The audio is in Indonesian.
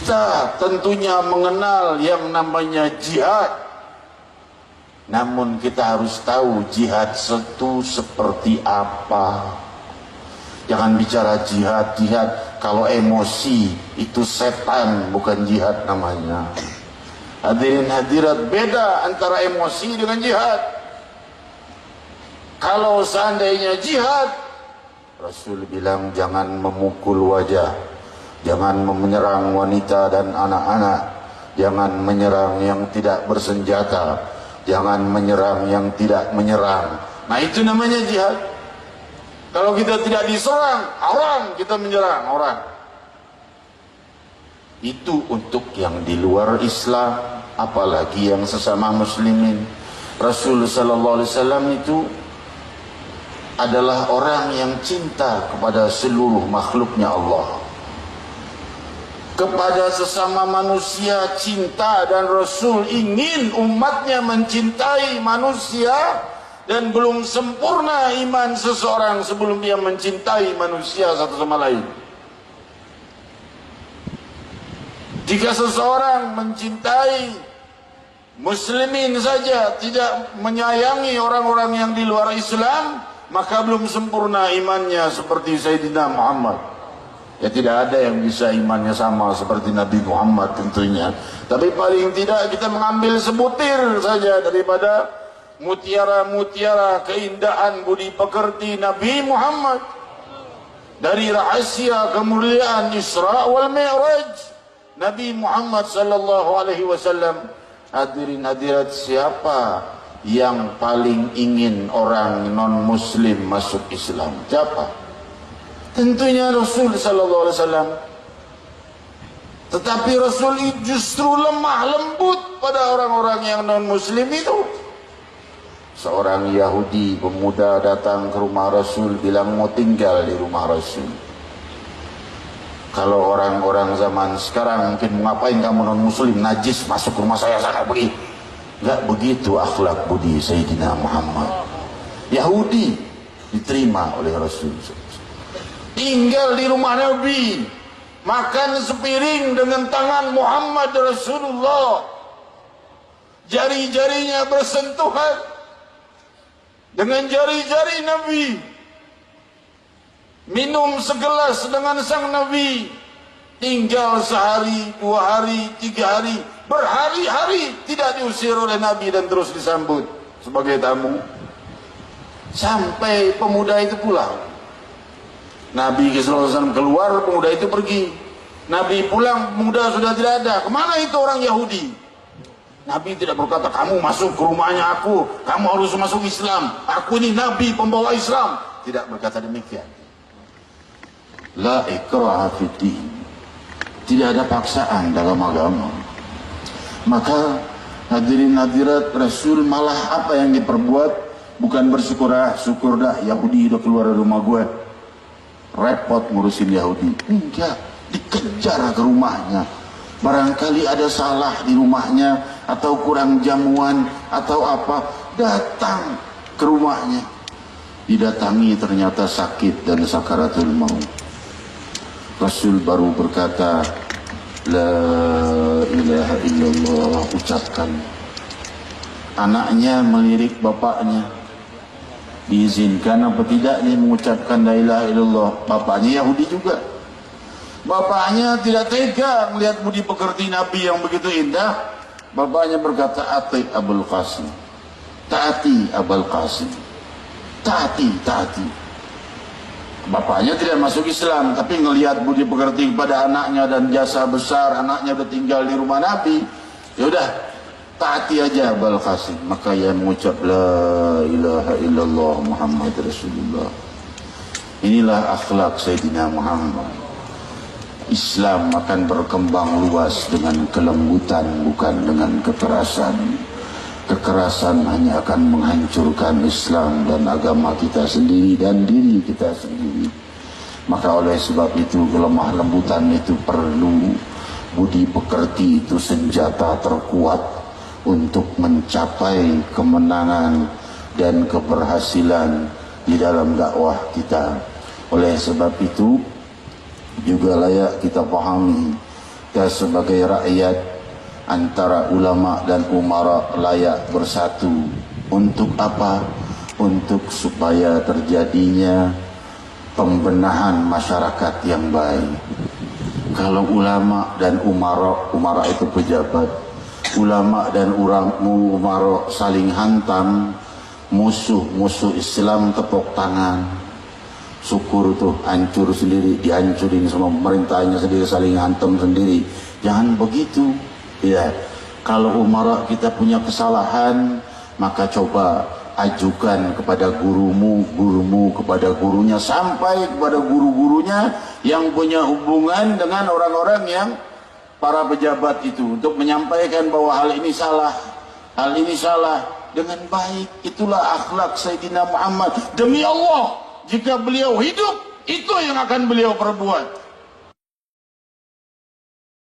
Kita tentunya mengenal yang namanya jihad. Namun kita harus tahu jihad itu seperti apa. Jangan bicara jihad kalau emosi itu setan, bukan jihad namanya. Hadirin hadirat, beda antara emosi dengan jihad. Kalau seandainya jihad, Rasul bilang jangan memukul wajah, jangan menyerang wanita dan anak-anak, jangan menyerang yang tidak bersenjata, jangan menyerang yang tidak menyerang. Nah, itu namanya jihad. Kalau kita tidak diserang, haram kita menyerang orang. Itu untuk yang di luar Islam, apalagi yang sesama muslimin. Rasul sallallahu alaihi wasallam itu adalah orang yang cinta kepada seluruh makhluknya Allah, kepada sesama manusia cinta, dan Rasul ingin umatnya mencintai manusia, dan belum sempurna iman seseorang sebelum dia mencintai manusia satu sama lain. Jika seseorang mencintai muslimin saja, tidak menyayangi orang-orang yang di luar Islam, maka belum sempurna imannya seperti Sayyidina Muhammad. Ya, tidak ada yang bisa imannya sama seperti Nabi Muhammad tentunya. Tapi paling tidak kita mengambil sebutir saja daripada mutiara-mutiara keindahan budi pekerti Nabi Muhammad, dari rahasia kemuliaan Isra wal Mi'raj Nabi Muhammad sallallahu alaihi wasallam. Hadirin hadirat, siapa yang paling ingin orang non muslim masuk Islam? Siapa? Tentunya Rasul sallallahu alaihi wasallam. Tetapi Rasul justru lemah lembut pada orang-orang yang non muslim itu. Seorang Yahudi pemuda datang ke rumah Rasul, bilang mau tinggal di rumah Rasul. Kalau orang-orang zaman sekarang mungkin, ngapain kamu non muslim, najis, masuk ke rumah saya sana pergi. Enggak begitu akhlak budi Sayyidina Muhammad. Yahudi diterima oleh Rasul, tinggal di rumah Nabi, makan sepiring dengan tangan Muhammad Rasulullah, jari-jarinya bersentuhan dengan jari-jari Nabi, minum segelas dengan sang Nabi, tinggal sehari, 2 hari, 3 hari, berhari-hari tidak diusir oleh Nabi dan terus disambut sebagai tamu, sampai pemuda itu pulang. Nabi SAW keluar, pemuda itu pergi. Nabi pulang, pemuda sudah tidak ada. Kemana itu orang Yahudi? Nabi tidak berkata, kamu masuk ke rumahnya aku, kamu harus masuk Islam, aku ini Nabi pembawa Islam. Tidak berkata demikian. La ikraha fiddin, tidak ada paksaan dalam agama. Maka hadirin hadirat, Rasul malah apa yang diperbuat bukan bersyukur, syukur dah Yahudi udah keluar dari rumah gue, repot ngurusin Yahudi. Enggak, dikejar ke rumahnya. Barangkali ada salah di rumahnya, atau kurang jamuan atau apa, datang ke rumahnya. Didatangi ternyata sakit dan sakaratul maut. Rasul baru berkata, la ilaha illallah, ucapkan. Anaknya melirik bapaknya, diizinkan apa tidak nih mengucapkan la ilaha illallah. Bapaknya Yahudi juga. Bapaknya tidak tega melihat budi pekerti Nabi yang begitu indah. Bapaknya berkata, ati Abul Qasim, taati Abul Qasim, taati, taati. Bapaknya tidak masuk Islam, tapi ngelihat budi pekerti kepada anaknya dan jasa besar, anaknya udah tinggal di rumah Nabi, ya udah taati aja Abul Qasim. Maka ia mengucap la ilaha illallah Muhammad Rasulullah. Inilah akhlak Sayyidina Muhammad. Islam akan berkembang luas dengan kelembutan, bukan dengan kekerasan. Kekerasan hanya akan menghancurkan Islam dan agama kita sendiri dan diri kita sendiri. Maka oleh sebab itu kelemah lembutan itu perlu. Budi pekerti itu senjata terkuat untuk mencapai kemenangan dan keberhasilan di dalam dakwah kita. Oleh sebab itu juga layak kita pahami kita sebagai rakyat, antara ulama dan umara layak bersatu. Untuk apa? Untuk supaya terjadinya pembenahan masyarakat yang baik. Kalau ulama dan umara itu pejabat, ulama dan umara saling hantam, musuh Islam tepuk tangan, syukur tuh hancur sendiri, dihancurin sama pemerintahnya sendiri, saling hantam sendiri. Jangan begitu ya. Kalau umara kita punya kesalahan, maka coba ajukan kepada gurumu kepada gurunya, sampai kepada guru-gurunya yang punya hubungan dengan orang-orang yang para pejabat itu, untuk menyampaikan bahwa hal ini salah dengan baik. Itulah akhlak Sayyidina Muhammad. Demi Allah, jika beliau hidup, itu yang akan beliau perbuat.